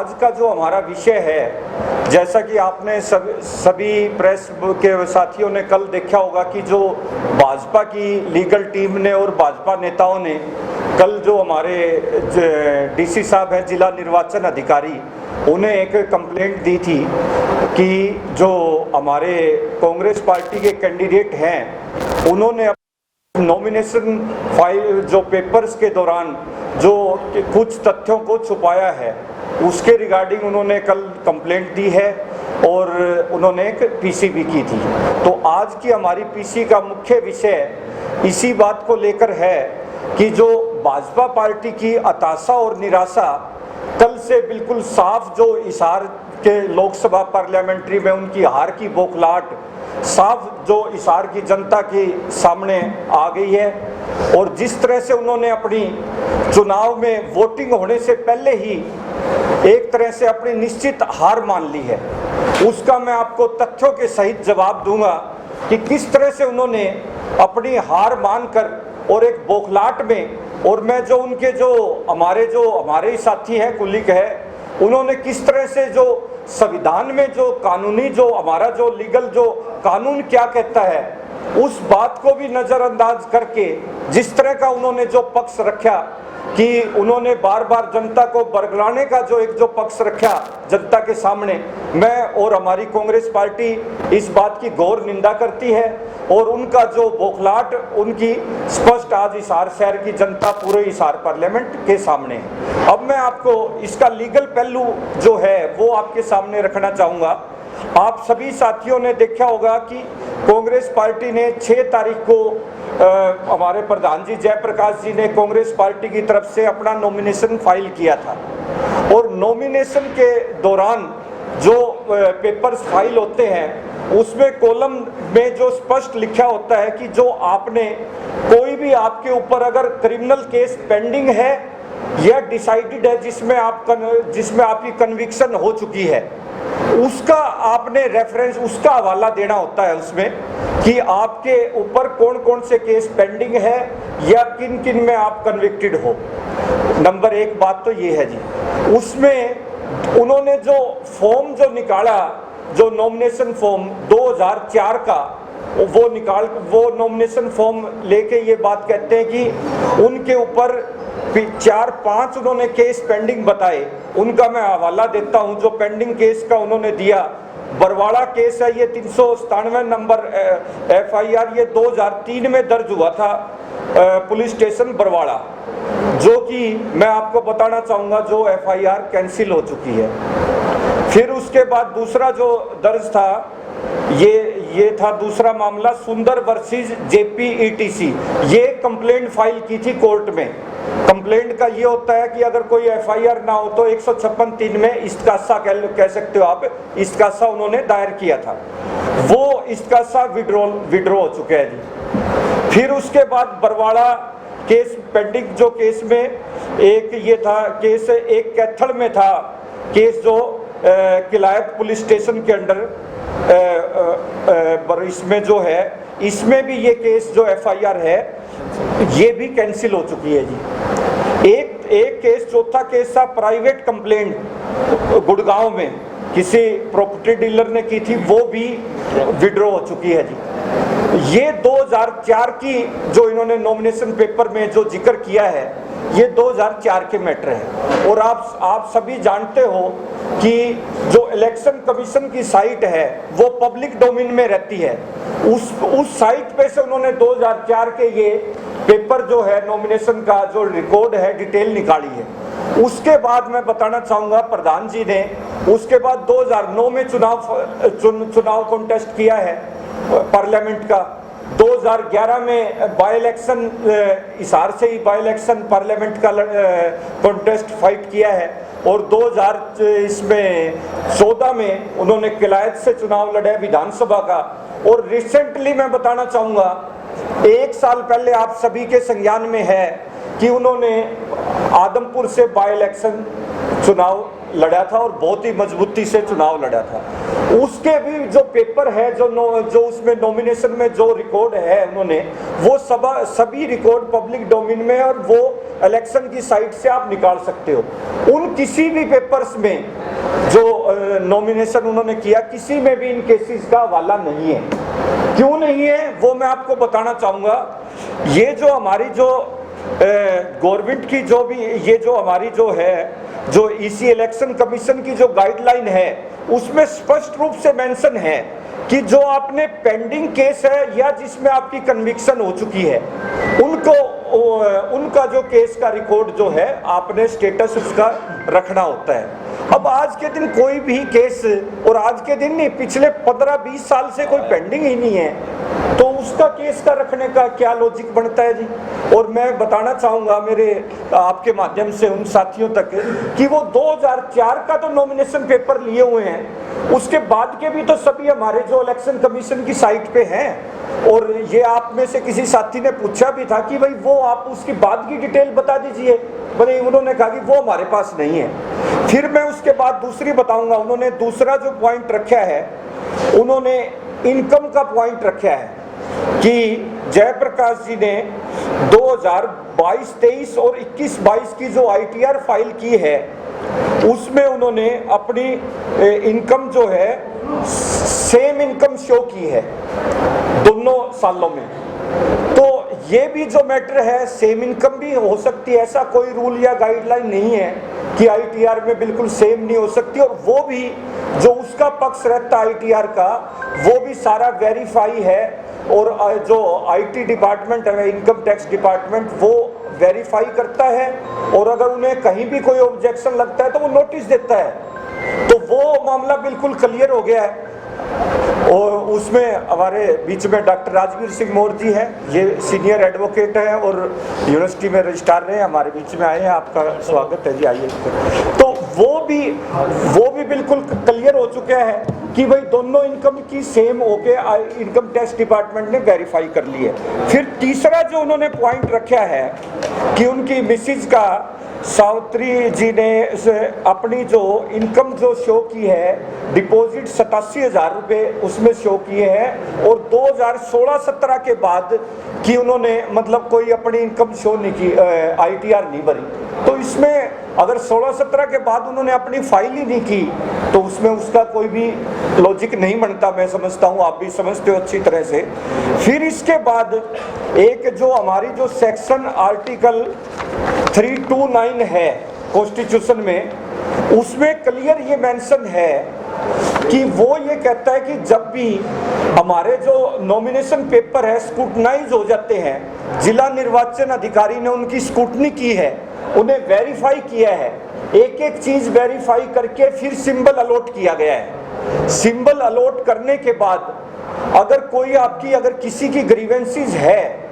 आज का जो हमारा विषय है, जैसा कि आपने सभी प्रेस के साथियों ने कल देखा होगा कि जो भाजपा की लीगल टीम ने और भाजपा नेताओं ने कल जो हमारे डीसी साहब हैं, जिला निर्वाचन अधिकारी, उन्हें एक कंप्लेंट दी थी कि जो हमारे कांग्रेस पार्टी के कैंडिडेट हैं उन्होंने नॉमिनेशन फाइल जो पेपर्स के दौरान जो कुछ तथ्यों को छुपाया है, उसके रिगार्डिंग उन्होंने कल कंप्लेंट दी है और उन्होंने एक पीसी भी की थी। तो आज की हमारी पीसी का मुख्य विषय इसी बात को लेकर है कि जो भाजपा पार्टी की हताशा और निराशा कल से बिल्कुल साफ जो हिसार के लोकसभा पार्लियामेंट्री में उनकी हार की बौखलाहट साफ जो हिसार की जनता के सामने आ गई है, और जिस तरह से उन्होंने अपनी चुनाव में वोटिंग होने से पहले ही एक तरह से अपनी निश्चित हार मान ली है, उसका मैं आपको तथ्यों के सहित जवाब दूंगा कि किस तरह से उन्होंने अपनी हार मानकर और एक बौखलाहट में, और मैं जो उनके जो हमारे ही साथी हैं, कुलिक है, उन्होंने किस तरह से जो संविधान में जो कानूनी जो हमारा जो लीगल जो कानून क्या कहता है उस बात को भी नज़रअंदाज करके जिस तरह का उन्होंने जो पक्ष रखा कि उन्होंने बार बार जनता को बरगलाने का जो एक जो पक्ष रखा जनता के सामने, मैं और हमारी कांग्रेस पार्टी इस बात की घोर निंदा करती है और उनका जो बौखलाहट उनकी स्पष्ट आज हिसार शहर की जनता पूरे हिसार पार्लियामेंट के सामने है। अब मैं आपको इसका लीगल पहलू जो है वो आपके सामने रखना चाहूँगा। आप सभी साथियों ने देखा होगा कि कांग्रेस पार्टी ने 6 तारीख को हमारे प्रधान जी जयप्रकाश जी ने कांग्रेस पार्टी की तरफ से अपना नॉमिनेशन फाइल किया था, और नॉमिनेशन के दौरान जो पेपर्स फाइल होते हैं उसमें कॉलम में जो स्पष्ट लिखा होता है कि जो आपने कोई भी आपके ऊपर अगर क्रिमिनल केस पेंडिंग है या डिसाइडेड है जिसमें आपकी कन्विक्शन हो चुकी है, उसका आपने रेफरेंस, उसका हवाला देना होता है उसमें कि आपके ऊपर कौन कौन से केस पेंडिंग है या किन किन में आप कन्विक्टेड हो। नंबर 1 बात तो ये है जी। उसमें उन्होंने जो फॉर्म जो निकाला, जो नॉमिनेशन फॉर्म 2004 का, वो नॉमिनेशन फॉर्म लेके ये बात कहते हैं कि उनके ऊपर 4-5 उन्होंने केस पेंडिंग बताए। उनका मैं हवाला देता हूं जो पेंडिंग केस का उन्होंने दिया। बरवाड़ा केस है, ये 397 नंबर FIR, ये 2003 में दर्ज हुआ था पुलिस स्टेशन बरवाड़ा, जो कि मैं आपको बताना चाहूँगा जो FIR कैंसिल हो चुकी है। फिर उसके बाद दूसरा जो दर्ज था ये था दूसरा मामला सुंदर वर्सेस JPETC, ये कंप्लेंट फाइल की थी कोर्ट में। कंप्लेंट का ये होता है कि अगर कोई FIR ना हो तो 156(3) में इस्तकासा कह सकते हो आप, इस्तकासा उन्होंने दायर किया था, वो इस्तकासा विड्रॉ हो चुका है जी। फिर उसके बाद बरवाड़ा केस पेंडिंग जो केस में एक ये था केस, एक कैथल में था केस जो किलायत पुलिस स्टेशन के अंडर इसमें जो है, इसमें भी ये केस जो FIR है ये भी कैंसिल हो चुकी है जी। एक केस, चौथा केस था प्राइवेट कंप्लेंट गुड़गांव में किसी प्रॉपर्टी डीलर ने की थी, वो भी विड्रॉ हो चुकी है जी। ये 2004 की जो इन्होंने नॉमिनेशन पेपर में जो जिक्र किया है ये 2004 के मैटर है, और आप सभी जानते हो कि जो इलेक्शन कमीशन की साइट है वो पब्लिक डोमेन में रहती है, उस साइट पे से उन्होंने 2004 के ये पेपर जो है नॉमिनेशन का जो रिकॉर्ड है डिटेल निकाली है। उसके बाद मैं बताना चाहूँगा प्रधान जी ने उसके बाद 2009 में चुनाव कॉन्टेस्ट किया है पार्लियामेंट का, 2011 में बाई इलेक्शन हिसार से ही बाई इलेक्शन पार्लियामेंट का कॉन्टेस्ट फाइट किया है, और 2014 में उन्होंने किलायत से चुनाव लड़ा विधानसभा का। और रिसेंटली मैं बताना चाहूँगा 1 साल पहले आप सभी के संज्ञान में है कि उन्होंने आदमपुर से बाई इलेक्शन चुनाव लड़ा था और बहुत ही मजबूती से चुनाव लड़ा था। उसके भी जो पेपर है जो उसमें नॉमिनेशन में जो रिकॉर्ड है उन्होंने वो सभी रिकॉर्ड पब्लिक डोमेन में, और वो इलेक्शन की साइट से आप निकाल सकते हो। उन किसी भी पेपर्स में जो नॉमिनेशन उन्होंने किया, किसी में भी इन केसेस का हवाला नहीं है। क्यों नहीं है वो मैं आपको बताना चाहूँगा। ये जो हमारी जो गवर्नमेंट की जो भी ये जो हमारी जो है जो ईसी इलेक्शन कमीशन की जो गाइडलाइन है उसमें स्पष्ट रूप से मेंशन है कि जो आपने पेंडिंग केस है या जिसमें आपकी कन्विक्शन हो चुकी है उनका जो केस का रिकॉर्ड जो है आपने स्टेटस उसका रखना होता है। अब आज के दिन कोई भी केस, और आज के दिन नहीं, पिछले 15-20 साल से कोई पेंडिंग ही नहीं है, तो उसका केस का रखने का क्या लॉजिक बनता है जी। और मैं बताना चाहूँगा मेरे आपके माध्यम से उन साथियों तक कि वो 2004 का तो नॉमिनेशन पेपर लिए हुए हैं, उसके बाद के भी तो सभी हमारे जो इलेक्शन कमीशन की साइट पे हैं। और ये आप में से किसी साथी ने पूछा भी था कि भाई वो आप उसकी बाद की डिटेल बता दीजिए, भाई उन्होंने कहा कि वो हमारे पास नहीं है। फिर मैं उसके बाद दूसरी बताऊंगा। उन्होंने दूसरा जो पॉइंट रखा है, उन्होंने इनकम का पॉइंट रखा है कि जयप्रकाश जी ने 2022-23 और 21-22 की जो ITR फाइल की है उसमें उन्होंने अपनी इनकम जो है सेम इनकम शो की है दोनों सालों में। तो ये भी जो मैटर है, सेम इनकम भी हो सकती है, ऐसा कोई रूल या गाइडलाइन नहीं है कि ITR में बिल्कुल सेम नहीं हो सकती। और वो भी जो उसका पक्ष रहता है ITR का, वो भी सारा वेरीफाई है। और जो IT डिपार्टमेंट है, इनकम टैक्स डिपार्टमेंट, वो वेरीफाई करता है और अगर उन्हें कहीं भी कोई ऑब्जेक्शन लगता है तो वो नोटिस देता है। तो वो मामला बिल्कुल क्लियर हो गया है। और उसमें हमारे बीच में डॉक्टर राजवीर सिंह मौर्य जी हैं, ये सीनियर एडवोकेट हैं और यूनिवर्सिटी में रजिस्ट्रार रहे हैं, हमारे बीच में आए हैं। आपका स्वागत है जी, आइए। तो वो भी बिल्कुल क्लियर हो चुका है कि भाई दोनों इनकम की सेम होके इनकम टैक्स डिपार्टमेंट ने वेरीफाई कर ली है। फिर तीसरा जो उन्होंने पॉइंट रखा है कि उनकी मिसिज का सावित्री जी ने अपनी जो इनकम जो शो की है, डिपॉजिट 87,000 रुपये उसमें शो किए हैं और 2016-17 के बाद कि उन्होंने मतलब कोई अपनी इनकम शो नहीं की, ITR नहीं भरी। तो इसमें अगर 16-17 के बाद उन्होंने अपनी फाइल ही नहीं की तो उसमें उसका कोई भी लॉजिक नहीं बनता, मैं समझता हूँ, आप भी समझते हो अच्छी तरह से। फिर इसके बाद एक जो हमारी जो सेक्शन आर्टिकल 329 है कॉन्स्टिट्यूशन में, उसमें क्लियर ये मेंशन है कि वो ये कहता है कि जब भी हमारे जो नॉमिनेशन पेपर है स्क्रूटनाइज हो जाते हैं, जिला निर्वाचन अधिकारी ने उनकी स्क्रूटनी की है, उन्हें वेरीफाई किया है, एक एक चीज वेरीफाई करके फिर सिंबल अलॉट किया गया है। सिंबल अलॉट करने के बाद अगर किसी की ग्रीवेंसीज है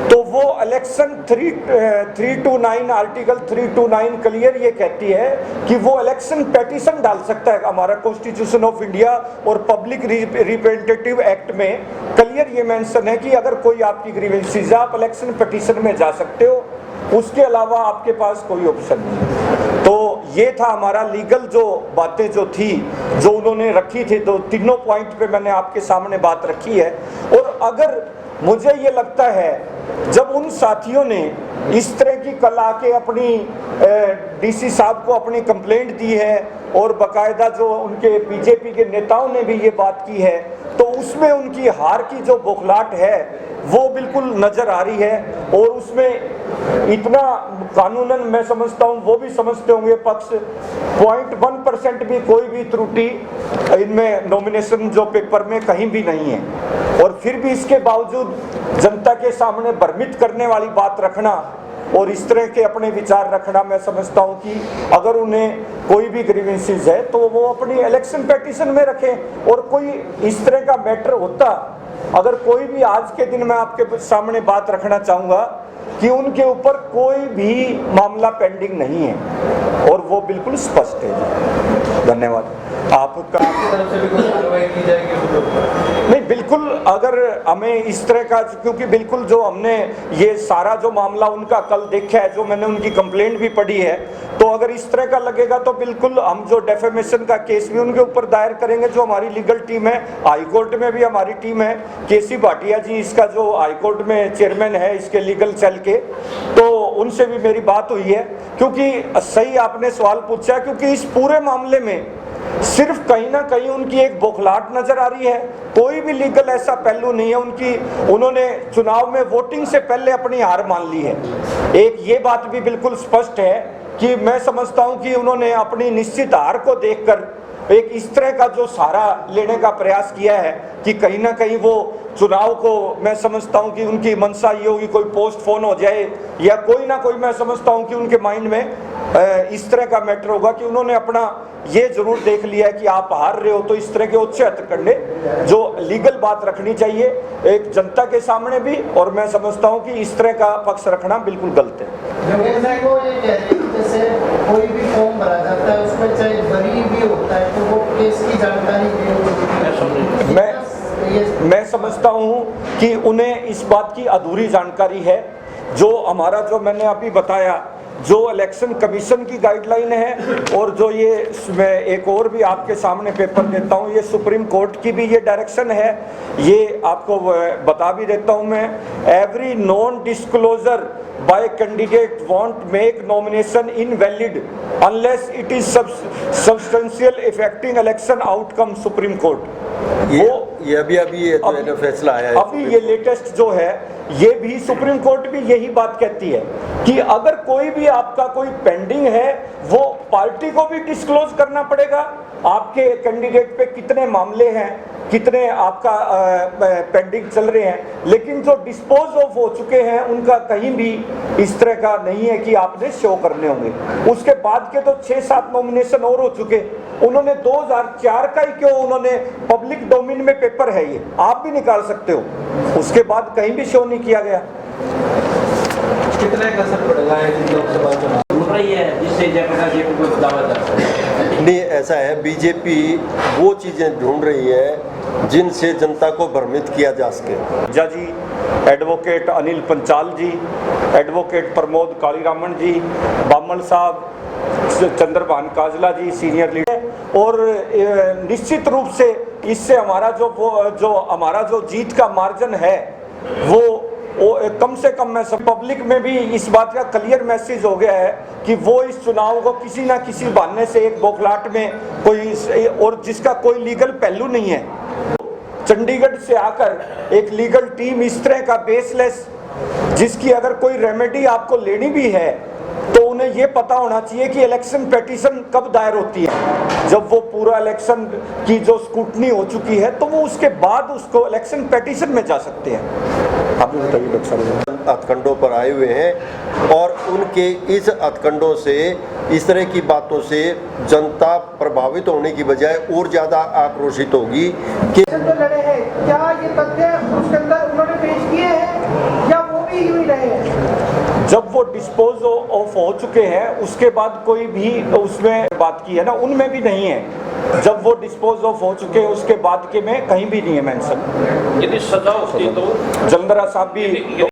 तो वो इलेक्शन 329 आर्टिकल 329 क्लियर ये कहती है कि वो इलेक्शन पेटिशन डाल सकता है। हमारा कॉन्स्टिट्यूशन ऑफ इंडिया और पब्लिक रिप्रेजेंटेटिव एक्ट में क्लियर ये मेंशन है कि अगर कोई आपकी ग्रीवेंसीज, आप इलेक्शन पेटिशन में जा सकते हो, उसके अलावा आपके पास कोई ऑप्शन नहीं। तो ये था हमारा लीगल जो बातें जो थी जो उन्होंने रखी थी, तो तीनों पॉइंट पे मैंने आपके सामने बात रखी है। और अगर मुझे ये लगता है जब उन साथियों ने इस तरह की कल आके अपनी DC साहब को अपनी कंप्लेंट दी है और बाकायदा जो उनके बीजेपी के नेताओं ने भी ये बात की है, तो उसमें उनकी हार की जो बौखलाहट है वो बिल्कुल नज़र आ रही है। और उसमें इतना कानूनन मैं समझता हूँ, वो भी समझते होंगे पक्ष, 0.1% भी कोई भी त्रुटि इनमें नॉमिनेशन जो पेपर में कहीं भी नहीं है। और फिर भी इसके बावजूद जनता के सामने भ्रमित करने वाली बात रखना और इस तरह के अपने विचार रखना, मैं समझता हूं कि अगर उन्हें कोई भी ग्रीवेंसीज है तो वो अपनी इलेक्शन पेटिशन में रखें। और कोई इस तरह का मैटर होता, अगर कोई भी आज के दिन मैं आपके सामने बात रखना चाहूँगा कि उनके ऊपर कोई भी मामला पेंडिंग नहीं है और वो बिल्कुल स्पष्ट है। धन्यवाद। आपका तरफ से भी कोई कार्रवाई की जाएगी? नहीं, बिल्कुल। अगर हमें इस तरह का, क्योंकि बिल्कुल जो हमने ये सारा जो मामला उनका कल देखा है, जो मैंने उनकी कंप्लेंट भी पढ़ी है, तो अगर इस तरह का लगेगा तो बिल्कुल हम जो डेफेमेशन का केस भी उनके ऊपर दायर करेंगे। जो हमारी लीगल टीम है, हाई कोर्ट में भी हमारी टीम है, KC भाटिया जी इसका जो हाई कोर्ट में चेयरमैन है इसके लीगल सेल के, तो उनसे भी मेरी बात हुई है, क्योंकि सही आपने सवाल पूछा, क्योंकि इस पूरे मामले में सिर्फ कहीं ना कहीं उनकी एक बौखलाहट नजर आ रही है। कोई भी लीगल ऐसा पहलू नहीं है उनकी। उन्होंने चुनाव में वोटिंग से पहले अपनी हार मान ली है। एक ये बात भी बिल्कुल स्पष्ट है कि मैं समझता हूं कि उन्होंने अपनी निश्चित हार को देखकर एक इस तरह का जो सहारा लेने का प्रयास किया है कि कहीं ना कहीं वो चुनाव को, मैं समझता हूं कि उनकी मंशा ये होगी कोई पोस्टपोन हो जाए या कोई ना कोई, मैं समझता हूं कि उनके माइंड में इस तरह का मैटर होगा कि उन्होंने अपना ये जरूर देख लिया है कि आप हार रहे हो तो इस तरह के उच्च हथकंडे जो लीगल बात रखनी चाहिए एक जनता के सामने भी, और मैं समझता हूं कि इस तरह का पक्ष रखना बिल्कुल गलत है। जैसे कोई भी फॉर्म भरा जाता है उसमें चाहे बरी भी होता है तो वो केस की जानकारी मैं समझता हूं कि उन्हें इस बात की अधूरी जानकारी है। जो हमारा, जो मैंने अभी बताया, जो इलेक्शन कमीशन की गाइडलाइन है, और जो ये मैं एक और भी आपके सामने पेपर देता हूं, ये सुप्रीम कोर्ट की भी ये डायरेक्शन है। ये आपको बता भी देता हूं मैं, every non disclosure by candidate won't make nomination invalid unless it is substantial affecting election outcome, supreme court. ये अभी जो फैसला आया है, अभी ये लेटेस्ट जो है, ये भी सुप्रीम कोर्ट भी यही बात कहती है कि अगर कोई भी आपका कोई पेंडिंग है वो पार्टी को भी डिस्क्लोज करना पड़ेगा। आपके कैंडिडेट पे कितने मामले हैं, कितने आपका पेंडिंग चल रहे हैं, लेकिन जो डिस्पोज ऑफ हो चुके हैं उनका कहीं भी इस तरह का नहीं है कि आपने शो करने होंगे। उसके बाद के तो 6-7 नॉमिनेशन और हो चुके। उन्होंने 2004 का ही क्यों, उन्होंने पब्लिक डोमेन में पेपर है, ये आप भी निकाल सकते हो, उसके बाद कहीं भी शो नहीं किया गया। कितना का असर पड़ेगा लोकसभा चुनाव हो रही है जिससे जयप्रकाश को दावा जाता है? नहीं, ऐसा है, बीजेपी वो चीजें ढूंढ रही है जिनसे जनता को भ्रमित किया जा सके। जज जी, एडवोकेट अनिल पंचाल जी, एडवोकेट प्रमोद कालीरामन जी, बामल साहब, चंद्रभान काजला जी सीनियर लीडर, और निश्चित रूप से इससे हमारा जो जीत का मार्जिन है वो कम से कम, मैं सब पब्लिक में भी इस बात का क्लियर मैसेज हो गया है कि वो इस चुनाव को किसी ना किसी बहाने से एक बौखलाहट में कोई, और जिसका कोई लीगल पहलू नहीं है, चंडीगढ़ से आकर एक लीगल टीम इस तरह का बेसलेस, जिसकी अगर कोई रेमेडी आपको लेनी भी है तो उन्हें ये पता होना चाहिए कि इलेक्शन पिटीशन कब दायर होती है। जब वो पूरा इलेक्शन की जो स्क्रूटनी हो चुकी है तो वो उसके बाद उसको इलेक्शन पिटीशन में जा सकते हैं। आप हथकंडों पर आए हुए हैं और उनके इस हथकंडों से, इस तरह की बातों से जनता प्रभावित होने की बजाय और ज्यादा आक्रोशित होगी कि जो लड़े हैं क्या ये तथ्य उसके अंदर उन्होंने पेश किए हैं या वो भी यूं ही रहे हैं? जब वो डिस्पोज ऑफ हो चुके हैं उसके बाद कोई भी उसमें बात की है ना, उनमें भी नहीं है। जब वो डिस्पोज ऑफ हो चुके हैं उसके बाद के में कहीं भी नहीं है मेंशन। यदि सजा होती तो जलंधरा साहब भी